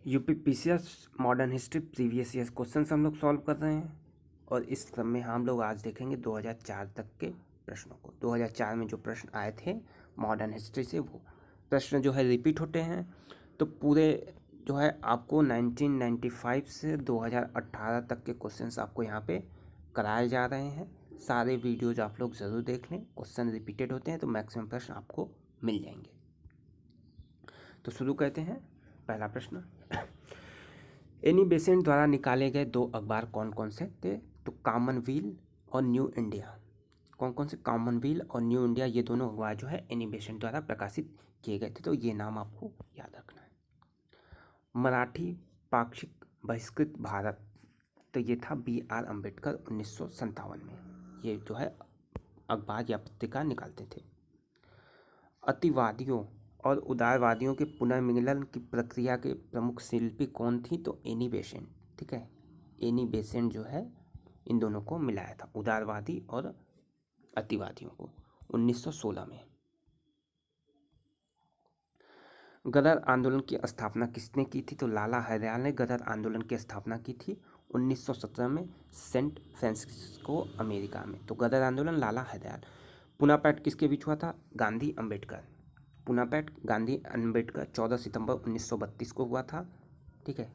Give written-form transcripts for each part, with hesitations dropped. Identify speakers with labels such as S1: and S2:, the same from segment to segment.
S1: UPPCS modern history previous year question हम लोग solve कर रहे हैं और इस क्रम में हम लोग आज देखेंगे 2004 तक के प्रश्नों को। 2004 में जो प्रश्न आए थे मॉडर्न हिस्ट्री से वो प्रश्न जो है रिपीट होते हैं। तो पूरे जो है आपको 1995 से 2018 तक के क्वेश्चंस आपको यहाँ पे कराए जा रहे हैं। सारे वीडियोज आप लोग ज़रूर देख लें, क्वेश्चन रिपीटेड होते हैं तो मैक्सिमम प्रश्न आपको मिल जाएंगे। तो शुरू करते हैं। पहला प्रश्न, एनी बेसेंट द्वारा निकाले गए दो अखबार कौन कौन से थे? तो कॉमनवेल्थ और न्यू इंडिया। कौन कौन से? कॉमनवेल्थ और न्यू इंडिया, ये दोनों अखबार जो है एनी बेसेंट द्वारा प्रकाशित किए गए थे। तो ये नाम आपको याद रखना है। मराठी पाक्षिक बहिष्कृत भारत, तो ये था B.R. अम्बेडकर 1957 में ये जो है अखबार या पत्रिका निकालते थे। अतिवादियों और उदारवादियों के पुनर्मिलन की प्रक्रिया के प्रमुख शिल्पी कौन थी? तो एनी बेसेंट। ठीक है, एनी बेसेंट जो है इन दोनों को मिलाया था, उदारवादी और अतिवादियों को, 1916 में। गदर आंदोलन की स्थापना किसने की थी? तो लाला हरदयाल ने गदर आंदोलन की स्थापना की थी 1917 में सेंट फ्रांसिस्को, अमेरिका में। तो गदर आंदोलन लाला हरदयाल। पुना पैक्ट किसके बीच हुआ था? गांधी अम्बेडकर। पुना पैक्ट गांधी अम्बेडकर 14 सितंबर 1932 को हुआ था। ठीक है।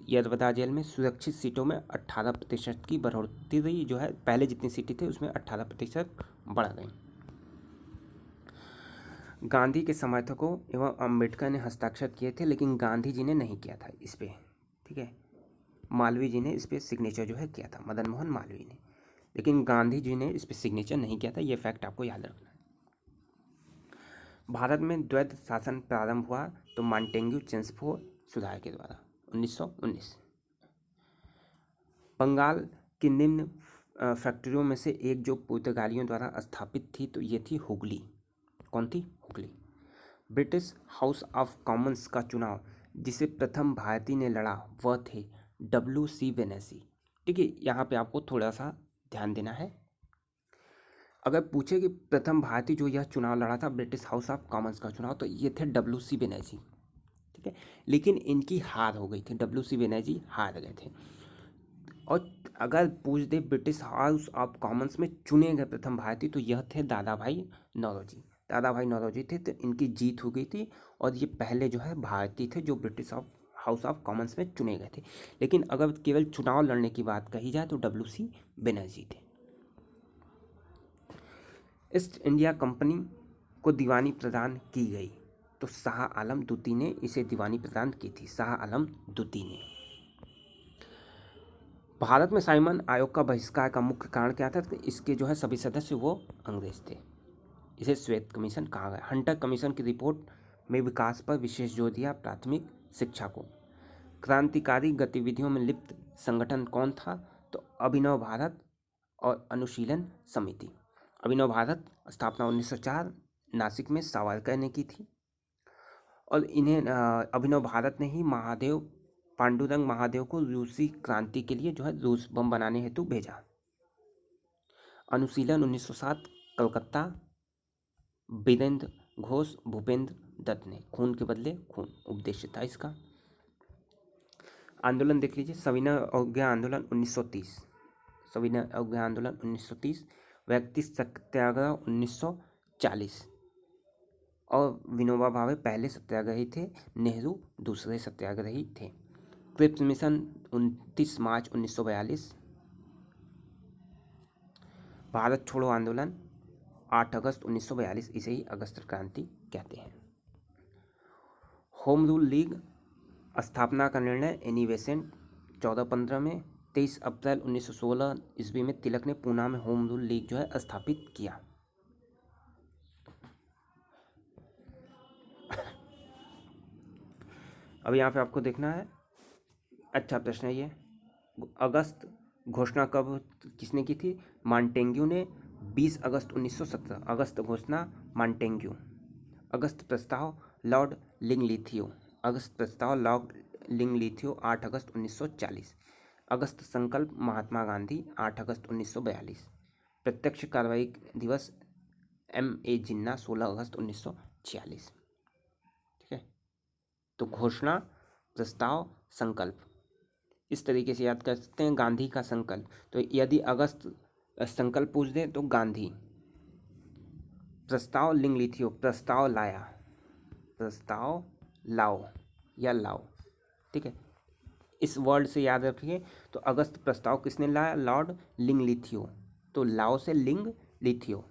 S1: यरवदा जेल में सुरक्षित सीटों में 18% की बढ़ोतरी जो है, पहले जितनी सीटें थी उसमें 18% बढ़ गई। गांधी के समर्थकों एवं अम्बेडकर ने हस्ताक्षर किए थे, लेकिन गांधी जी ने नहीं किया था इस पर। ठीक है, मालवीय जी ने इस पर सिग्नेचर जो है किया था, मदन मोहन मालवीय ने, लेकिन गांधी जी ने इस पर सिग्नेचर नहीं किया था। ये फैक्ट आपको याद रखना है। भारत में द्वैध शासन प्रारंभ हुआ तो मॉन्टेग्यू चेम्सफोर्ड सुधार के द्वारा 1919। बंगाल की निम्न फैक्ट्रियों में से एक जो पुर्तगालियों द्वारा स्थापित थी तो ये थी हुगली। कौन थी? Hooghly. British house of Commons का चुनाव जिसे प्रथम भारतीय ने लड़ा वह थे W.C. बेनेसी। ठीक है, यहाँ पे आपको थोड़ा सा ध्यान देना है। अगर पूछे कि प्रथम भारतीय जो यह चुनाव लड़ा था ब्रिटिश हाउस ऑफ कॉमन्स का चुनाव, तो ये थे W.C. बेनेसी। ठीक है, लेकिन इनकी हार हो गई थी, W.C. बेनेसी हार गए थे। और अगर पूछ दे ब्रिटिश हाउस ऑफ कॉमन्स में चुने गए प्रथम भारतीय, तो यह थे दादा भाई नौरोजी। दादा भाई नौरोजी थे, तो इनकी जीत हो गई थी और ये पहले जो है भारतीय थे जो ब्रिटिश हाउस ऑफ कॉमन्स में चुने गए थे। लेकिन अगर केवल चुनाव लड़ने की बात कही जाए तो W.C. बनर्जी थे। ईस्ट इंडिया कंपनी को दीवानी प्रदान की गई तो शाह आलम द्वितीय ने इसे दीवानी प्रदान की थी, शाह आलम द्वितीय ने। भारत में साइमन आयोग का बहिष्कार का मुख्य कारण क्या था? तो इसके जो है सभी सदस्य वो अंग्रेज थे। इसे श्वेत कमीशन कहा गया। हंटर कमीशन की रिपोर्ट में विकास पर विशेष जोर दिया, प्राथमिक शिक्षा को। क्रांतिकारी गतिविधियों में लिप्त संगठन कौन था? तो अभिनव भारत और अनुशीलन समिति। अभिनव भारत स्थापना 1904 नासिक में सावरकर ने की थी और इन्हें अभिनव भारत ने ही पांडुरंग महादेव को रूसी क्रांति के लिए जो है रूस बम बनाने हेतु भेजा। अनुशीलन 1907 कलकत्ता, वीरेंद्र घोष, भूपेंद्र दत्त ने। खून के बदले खून उपदेश था इसका। आंदोलन देख लीजिए, सविनय अवज्ञा आंदोलन 1930, सविनय अवज्ञा आंदोलन 1930, व्यक्ति सत्याग्रह 1940 और विनोबा भावे पहले सत्याग्रही थे, नेहरू दूसरे सत्याग्रही थे। क्रिप्स मिशन 29 मार्च 1942, भारत छोड़ो आंदोलन 8 अगस्त 1942, इसे ही अगस्त क्रांति कहते हैं। होम रूल लीग स्थापना का निर्णय एनी बेसेंट 1415 में। 23 अप्रैल 1916 ईस्वी में तिलक ने पूना में होम रूल लीग जो है स्थापित किया। अब यहाँ पे आपको देखना है, अच्छा प्रश्न है ये। अगस्त घोषणा कब किसने की थी? मॉन्टेग्यू ने 20 अगस्त 1917, अगस्त घोषणा मॉन्टेग्यू। अगस्त प्रस्ताव लॉर्ड लिंगलिथियो, अगस्त प्रस्ताव लॉर्ड लिंगलिथियो 8 अगस्त 1940। अगस्त संकल्प महात्मा गांधी 8 अगस्त 1942। प्रत्यक्ष कार्रवाई दिवस M.A. जिन्ना 16 अगस्त 1946। ठीक है, तो घोषणा प्रस्ताव, संकल्प। इस तरीके से याद कर सकते हैं। गांधी का संकल्प, तो यदि अगस्त संकल्प पूछ दे तो गांधी। प्रस्ताव लिंग लिथियो, प्रस्ताव लाया, प्रस्ताव लाओ या लाओ, ठीक है। इस वर्ड से याद रखिए। तो अगस्त प्रस्ताव किसने लाया? लॉर्ड लिंग लिथियो। तो लाओ से लिंग लिथियो,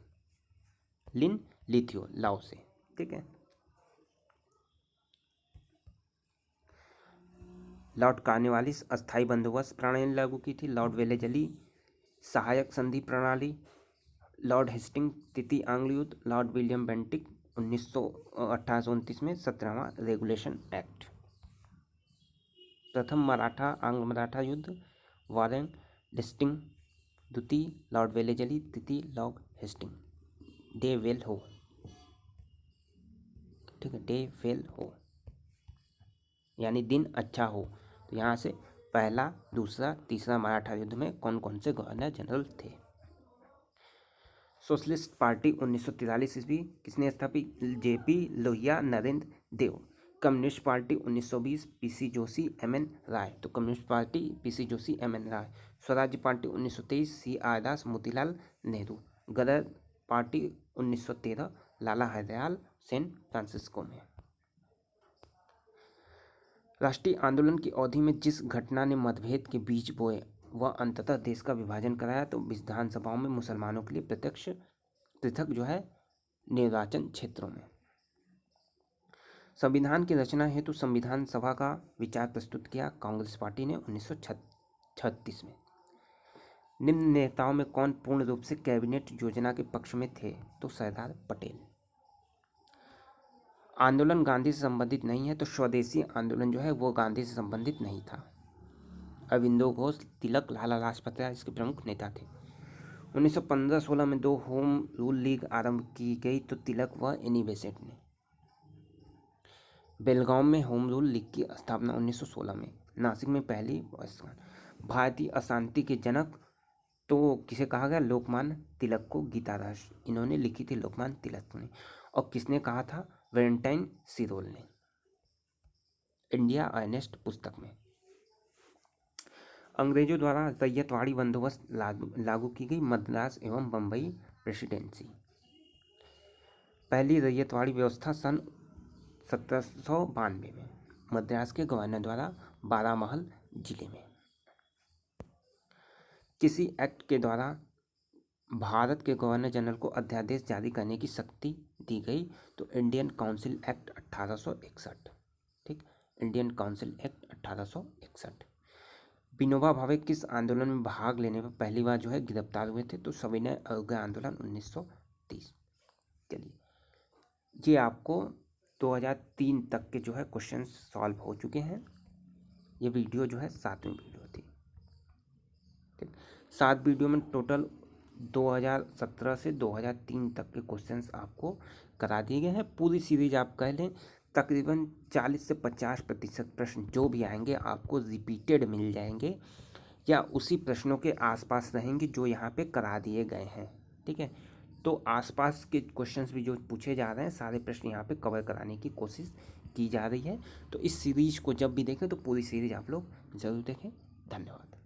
S1: लिन लिथियो, लाओ से, ठीक है। लॉर्ड कार्नवालिस अस्थायी बंदोबस्त प्रणाली लागू की थी। लॉर्ड वेलेजली सहायक संधि प्रणाली। लॉर्ड हेस्टिंग तृतीय आंग्ल युद्ध। लॉर्ड विलियम बेंटिक 1829 में 17वां रेगुलेशन एक्ट। प्रथम मराठा आंग्ल मराठा युद्ध, वारेन हेस्टिंग द्वितीय, लॉर्ड वेलेजली तृतीय, लॉर्ड हेस्टिंग। डे वेल हो, ठीक है, डे वेल हो यानी दिन अच्छा हो। तो यहाँ से पहला, दूसरा, तीसरा मराठा युद्ध में कौन कौन से गवर्नर जनरल थे? सोशलिस्ट पार्टी 1943 ईस्वी किसने स्थापित? JP Lohia, Narendra Dev. Communist party 1920 PC Joshi, MN Roy. तो communist party PC Joshi, MN Roy. Swarajya party 1923 CR Das, Motilal Nehru. Ghadar party 1913 Lala Hardayal, San Francisco में। राष्ट्रीय आंदोलन की अवधि में जिस घटना ने मतभेद के बीज बोए वह अंततः देश का विभाजन कराया, तो विधानसभाओं में मुसलमानों के लिए प्रत्यक्ष पृथक जो है निर्वाचन क्षेत्रों में। संविधान की रचना हेतु संविधान सभा का विचार प्रस्तुत किया कांग्रेस पार्टी ने 1936 में। निम्न नेताओं में कौन पूर्ण रूप से कैबिनेट योजना के पक्ष में थे? तो सरदार पटेल। आंदोलन गांधी से संबंधित नहीं है, तो स्वदेशी आंदोलन जो है वो गांधी से संबंधित नहीं था। अरविंदो घोष, तिलक, लाला लाजपत राय इसके प्रमुख नेता थे। 1915-16 में 2 होम रूल लीग आरंभ की गई, तो तिलक व एनी बेसेंट ने। बेलगांव में होम रूल लीग की स्थापना 1916 में। नासिक में पहली वर्षगांठ। भारतीय अशांति के जनक तो किसे कहा गया? लोकमान्य तिलक को। गीता रस इन्होंने लिखी थी, लोकमान्य तिलक ने। और किसने कहा था? वैलेंटाइन सिरोल ने, इंडिया अर्नेस्ट पुस्तक में। अंग्रेजों द्वारा रैयतवाड़ी बंदोबस्त लागू की गई मद्रास एवं बम्बई प्रेसिडेंसी। पहली रैयतवाड़ी व्यवस्था सन 1792 में मद्रास के गवर्नर द्वारा बारामहल जिले में। किसी एक्ट के द्वारा भारत के गवर्नर जनरल को अध्यादेश जारी करने की शक्ति दी गई? तो इंडियन काउंसिल एक्ट 1861, ठीक, Indian council act 1861। Vinoba Bhave किस आंदोलन में भाग लेने पर पहली बार जो है गिरफ्तार हुए थे? तो सविनय अवज्ञा आंदोलन 1930। चलिए, ये आपको 2003 तक के जो है क्वेश्चन सॉल्व हो चुके हैं। ये वीडियो जो है 7वीं वीडियो थी, ठीक। 7 वीडियो में टोटल 2017 से 2003 तक के क्वेश्चंस आपको करा दिए गए हैं। पूरी सीरीज आप कह लें तकरीबन 40 से 50% प्रश्न जो भी आएंगे आपको रिपीटेड मिल जाएंगे या उसी प्रश्नों के आसपास रहेंगे जो यहाँ पे करा दिए गए हैं, ठीक है। तो आसपास के क्वेश्चंस भी जो पूछे जा रहे हैं सारे प्रश्न यहाँ पे कवर कराने की कोशिश की जा रही है। तो इस सीरीज को जब भी देखें तो पूरी सीरीज आप लोग ज़रूर देखें। धन्यवाद।